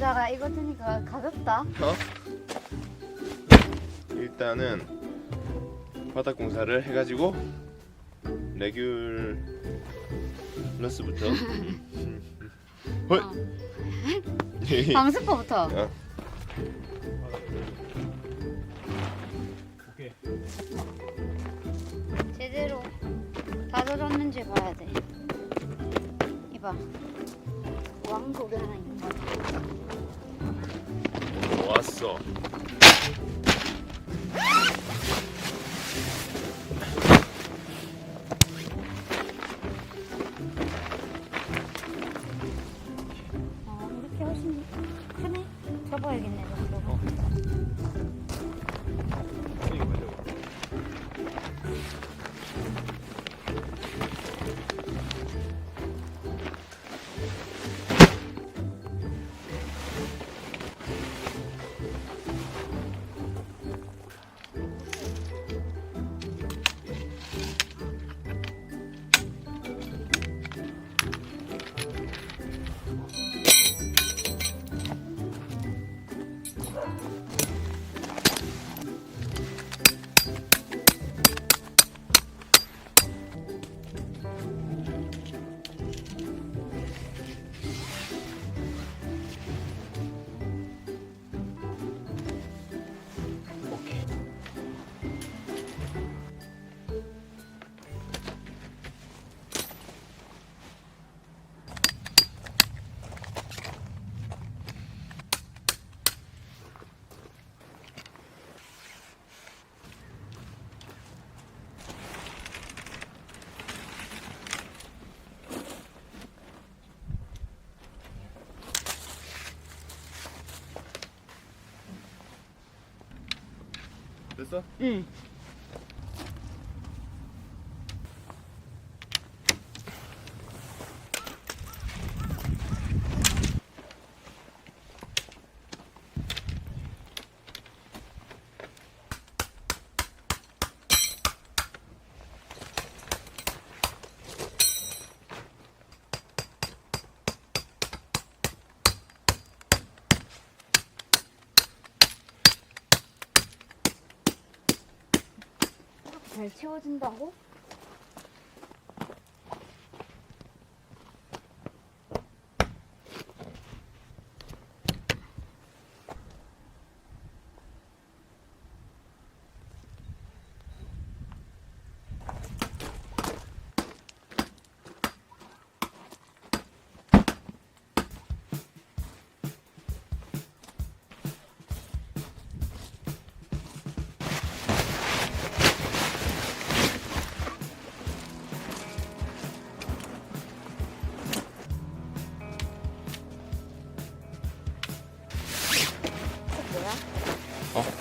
자라 이거 드니까 가볍다. 어? 일단은 바닥 공사를 해가지고 레귤러스부터 헐! 방수포부터. 어. 오케이. 제대로 다 젖었는지 봐야 돼. 이봐. 왕국이 하나 있는 거 같아. 왔어. 이렇게 훨씬 크네. 접어야겠네, 저거. 이거 가져와. 됐어? 응. 잘 치워진다고?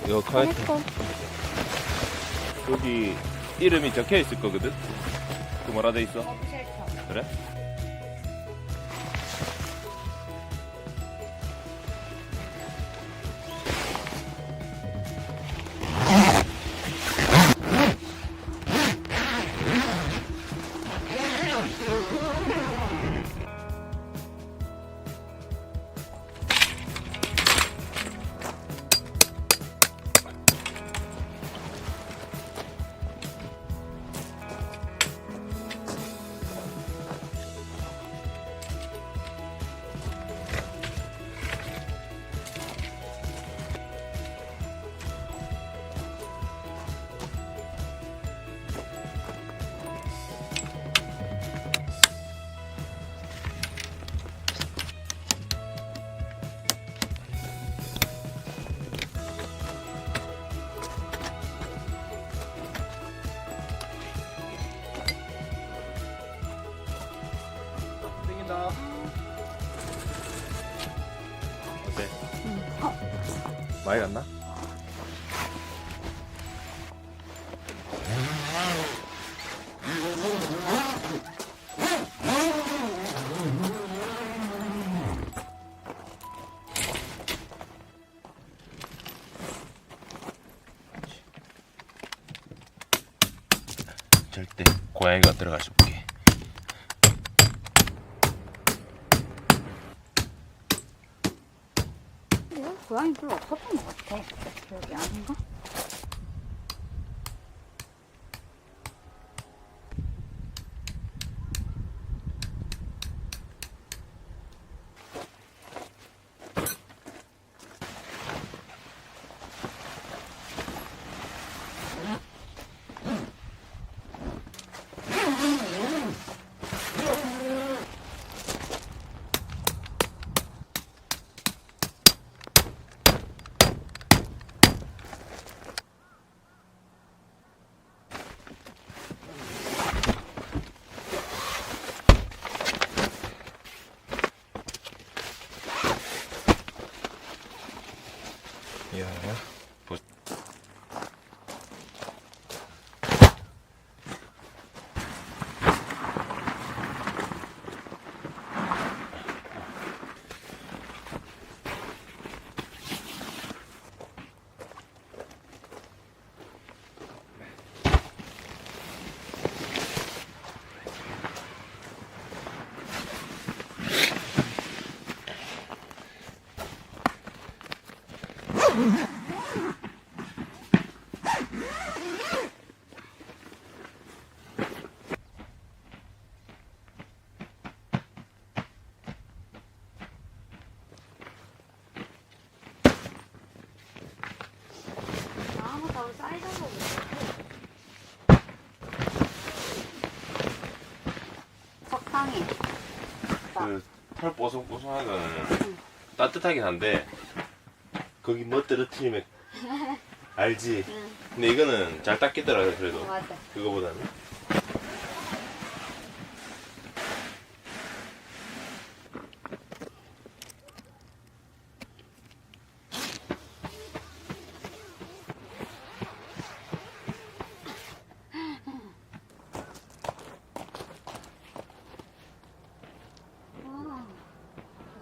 이거 카이트. 했고. 여기 이름이 적혀 있을 거거든? 그 뭐라 돼 있어? 쉘터. 그래? 땡긴다. 어때? 어, 많이 갔나? 절대 고양이가 들어갈 수 없게. 고양이 별로 없었던 것 같아. 기억이 아닌가? 이야. 아무도 우리 사이즈로 적당히. 그털 뽀송뽀송한 거는 따뜻하긴 한데 거기 뭐 떨어뜨리면 알지. 응, 근데 이거는 잘 닦이더라고요. 그래도 맞아. 그거보다는. 와,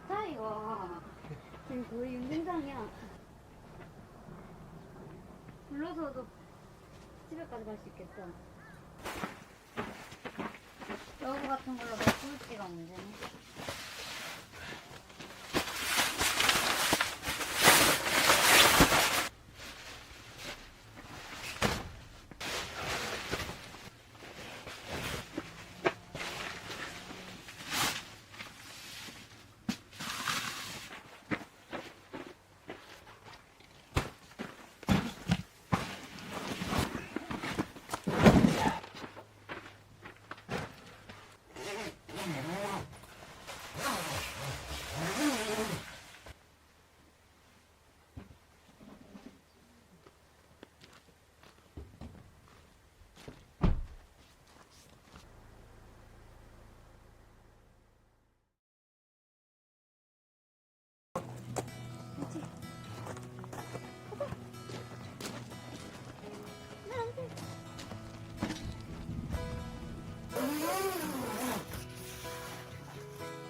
좋다 이거. 지금 거의 운동장이야. 불러서도 집에까지 갈 수 있겠다. 여기 같은 걸로 메꾸기가 문제네.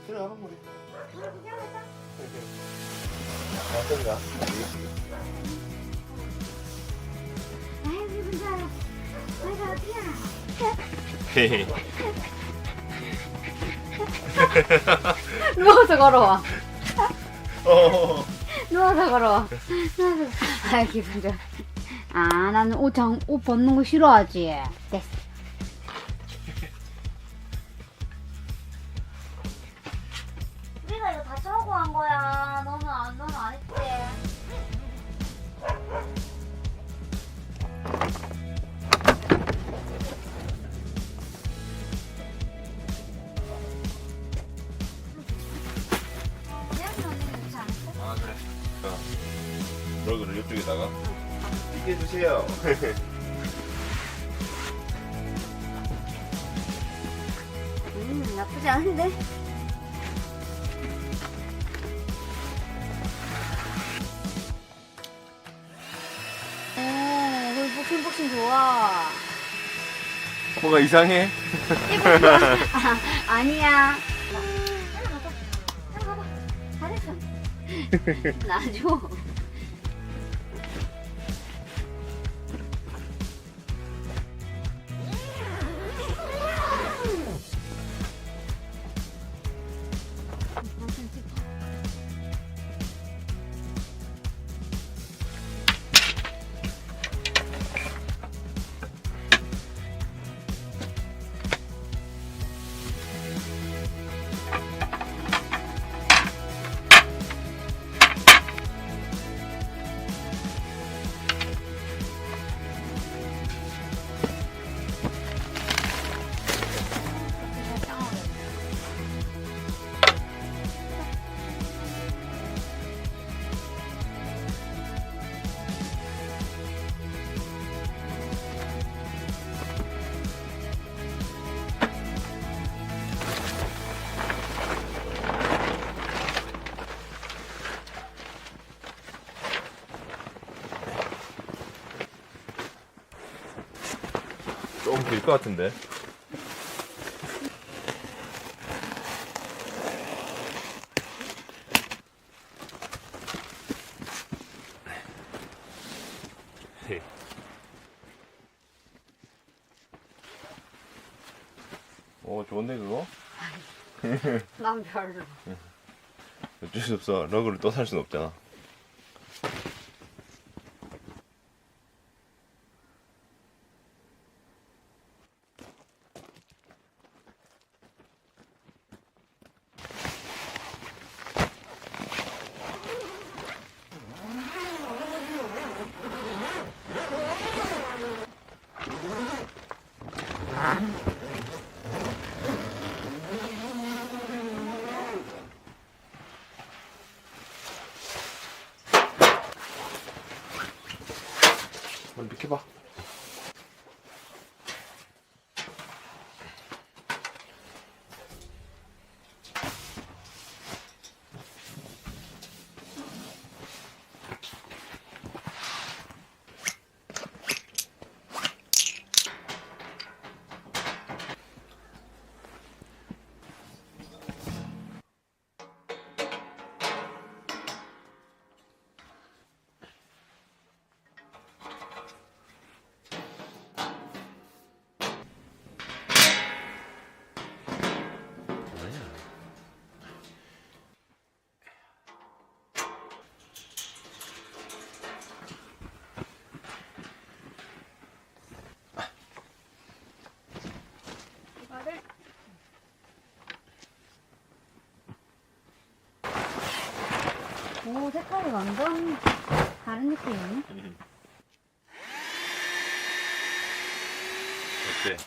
들어가봐 우리. 아이고 기분 좋아요. 아이고 어디야? 누워서 걸어와. 누워서 걸어와. 아이 기분 좋아. 아 나는 옷 벗는 거 싫어하지. 됐어. 우리가 이거 다 짜고 한 거야. 너는 안 했지. 아 그래. 러그를 이쪽에다가 이게 주세요. 나쁘지 않은데? 오, 우리 복싱복싱 좋아. 뭐가 이상해? 이거 좋아. 아니야. 가봐. 잘했어. 놔줘. 조금 길 것 같은데. 오, 좋은데 그거? 난 별로. 어쩔 수 없어. 러그를 또 살 순 없잖아. 한번 비켜봐. 이거를 오, 색깔이 완전 다른 느낌이네. 어때?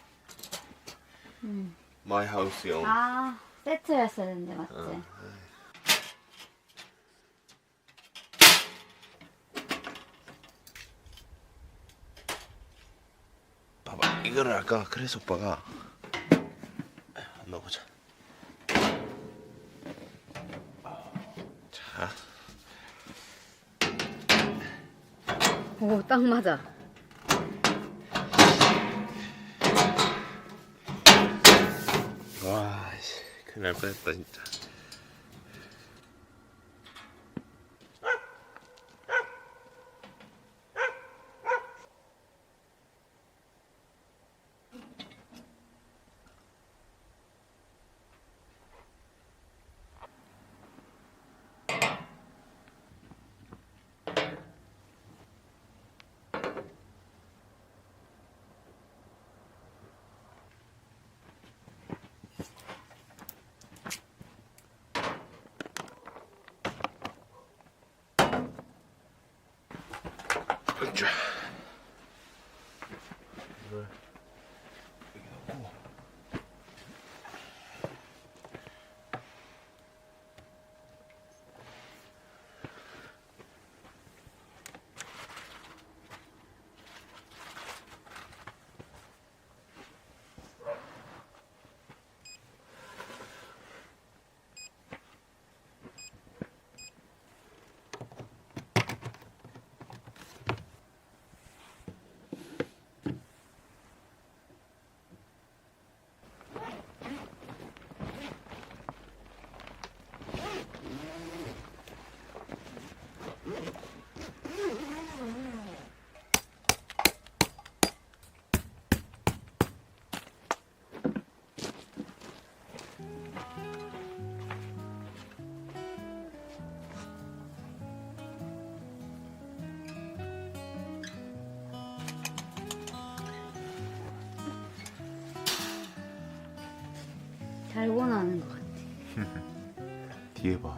마이 하우스용. 아, 세트였어야 되는데, 맞지? 봐봐, 이거를 아까 그래서 오빠가 넣어보자. 자, 오, 딱 맞아. 와, 씨, 큰일 날 뻔했다 진짜. 자, 이걸 여기 넣고. 잘 원하는 것 같아. 뒤에 봐.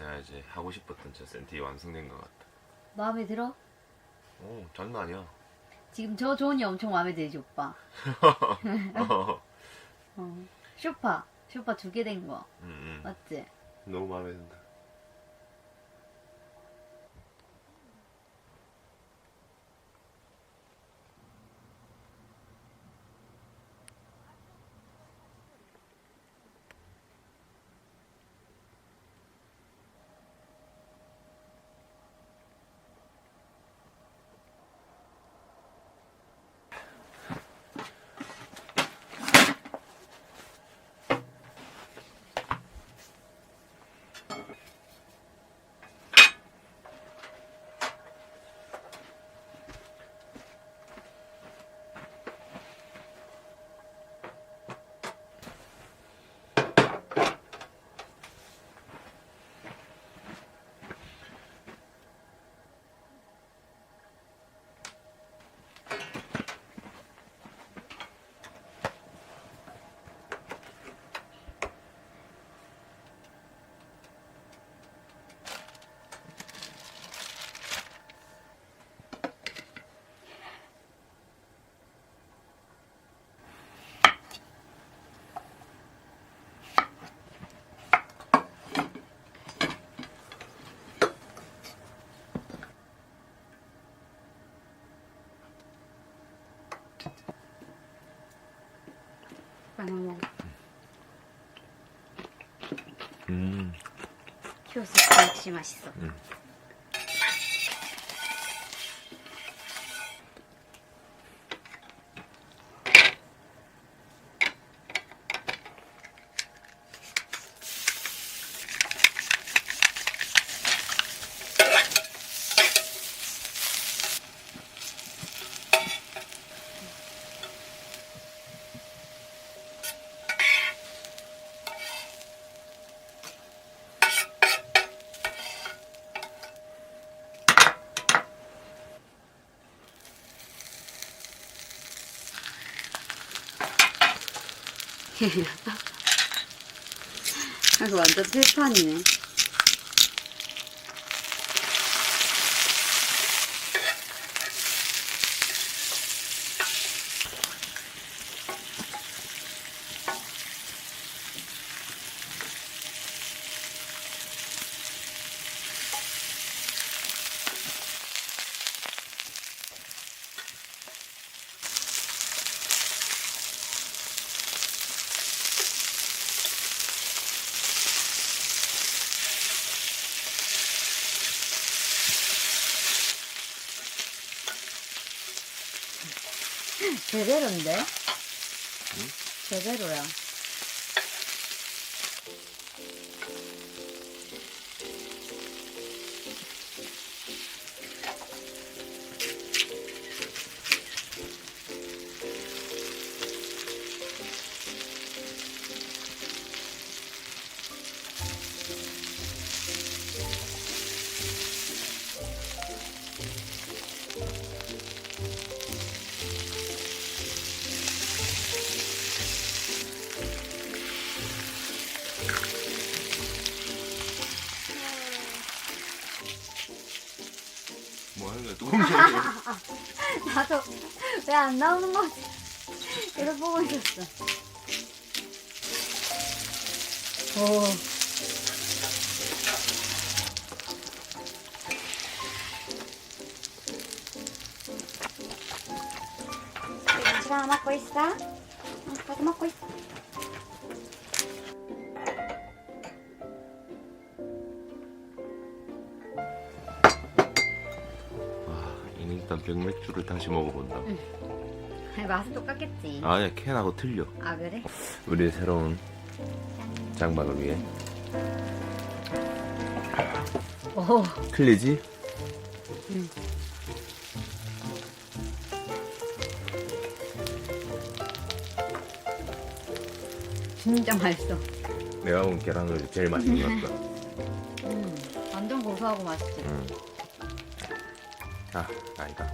내가 이제 하고 싶었던 저 센티 완성된 것 같다. 마음에 들어? 오, 장난 아니야. 지금 저 존이 엄청 마음에 들지 오빠. 쇼파 2개 된 거. 맞지? 너무 마음에 든다. 하나 먹어. 키오스크 역시 맛있어. 이거 완전 패판이네. 제대로인데? 제대로야. 뭐 하는 거야? 뚜껑이. 나도 왜 안 나오는 거지? 계속 보고 있었어. 오. 시간 먹고 있어? 응, 계속 먹고 있어. 일단 병맥주를 다시 먹어본다. 맛은 똑같겠지. 아니야, 캔하고 틀려. 아 그래? 우리의 새로운 장박을 위해. 오. 틀리지? 응. 진짜 맛있어. 내가 먹은 계란을 제일 맛있는 것 같다. 완전 고소하고 맛있지. 아, 아니다.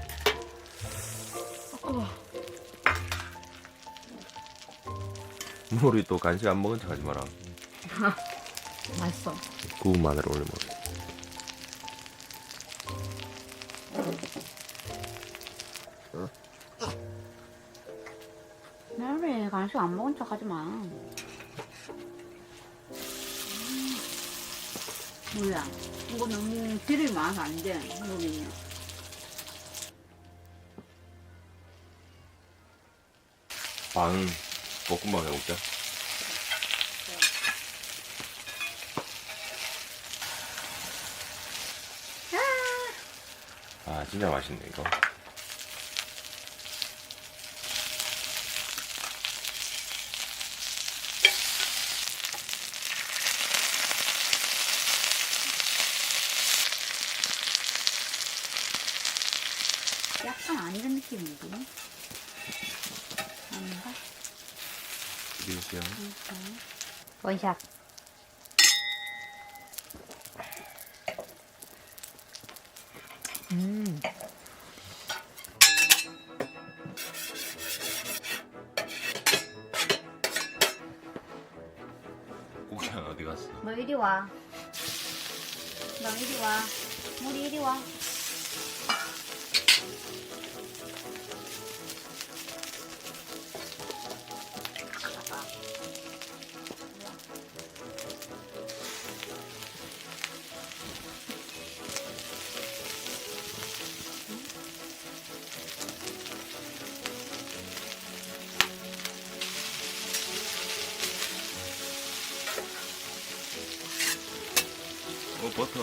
우리 또 간식 안 먹은 척 하지 마라. 맛있어. 구운 마늘 올려 먹어. 나를 간식 안 먹은 척 하지 마. 몰라. 이거 너무 기름이 많아서 안 돼. 여기는. 방 볶음밥 해먹자. 아 진짜 맛있네 이거. 약간 안 이런 느낌인데? 아닌가? 밀시야. 원샷. 고기는 어디 갔어? 너 이리 와. 너 이리 와. 우리 이리 와. 버터.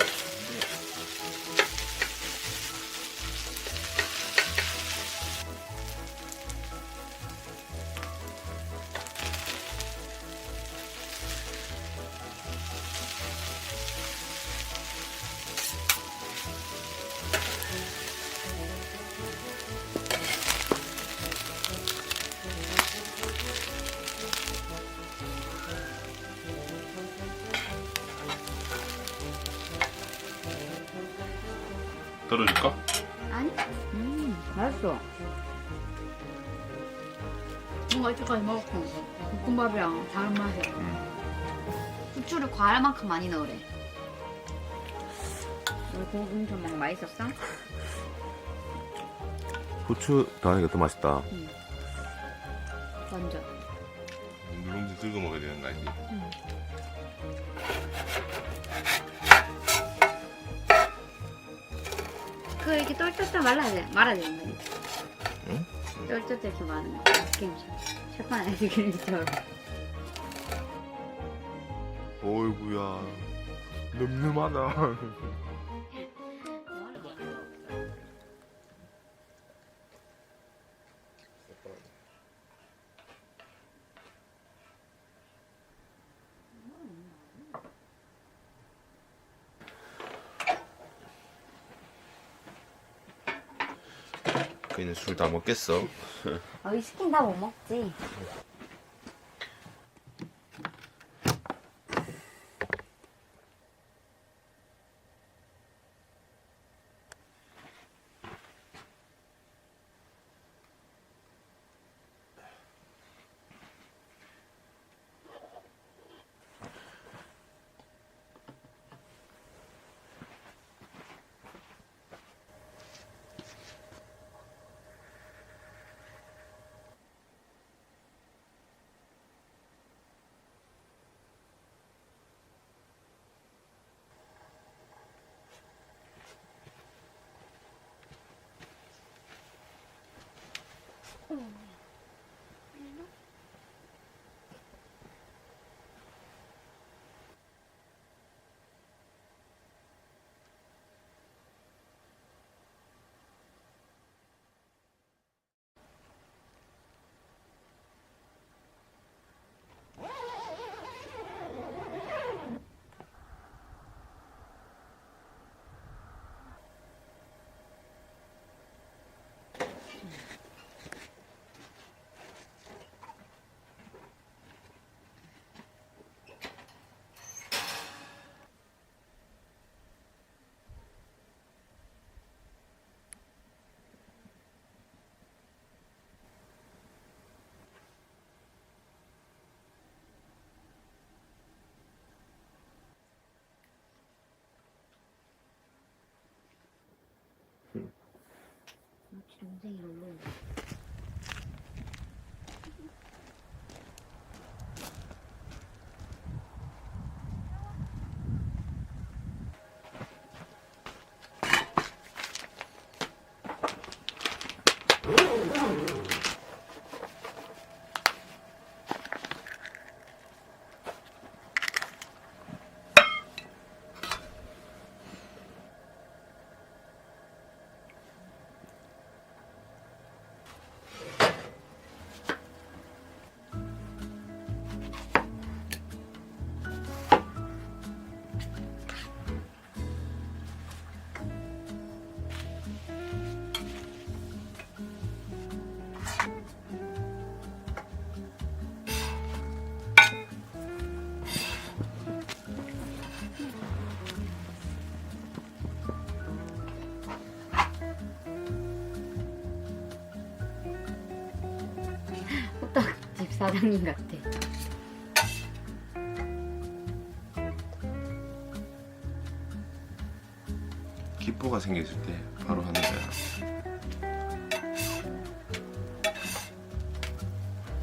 덜어줄까? 아니? 맛있어. 뭔가 이때까지 먹었고 볶음밥이랑 다른 맛이야. 후추를 과할 만큼 많이 넣으래. 우리 고기 좀 막 맛있었어? 후추 더하니까 더 맛있다. 완전. 물렁지 들고 먹어야 되는 거 아니지? 그 이렇게 똘똘똘 말아야 되는 거지. 응? 똘똘똘 이렇게 마는 거. 아이스크림처럼. 셰프 아이스크림처럼. 어이구야. 늠름하다. 그이는 술 다 먹겠어? 이 치킨 다 못 먹지. 동생이 롤로. 호떡집 사장님 같아. 기포가 생겼을 때 바로 하는 거야.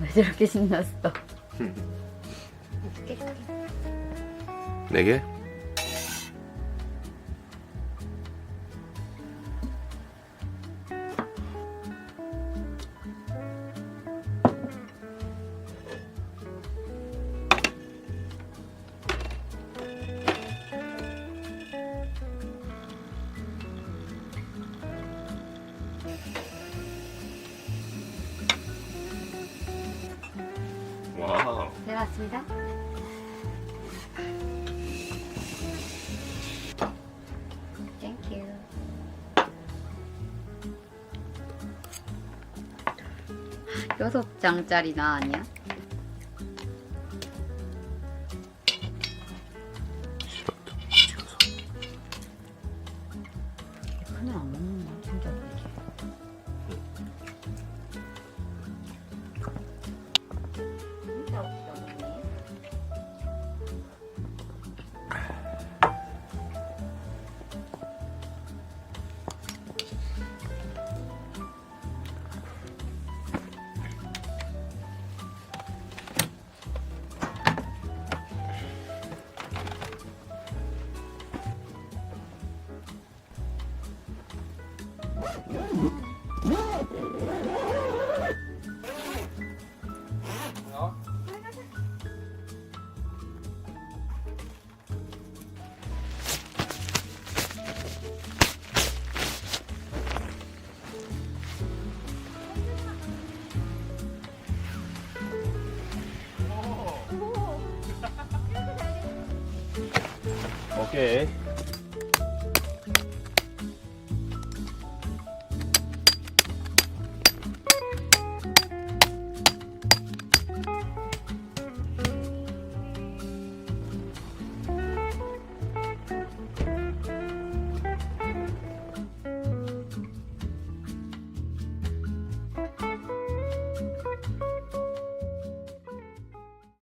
왜 저렇게 신났어? 어떻게? 4개? 와우. 네, 맞습니다. 땡큐. 여섯 장짜리나 아니야? 싫어. 찍어서. 카메라 안 먹는다. 진짜 그러지. 진짜 없어. 오케이.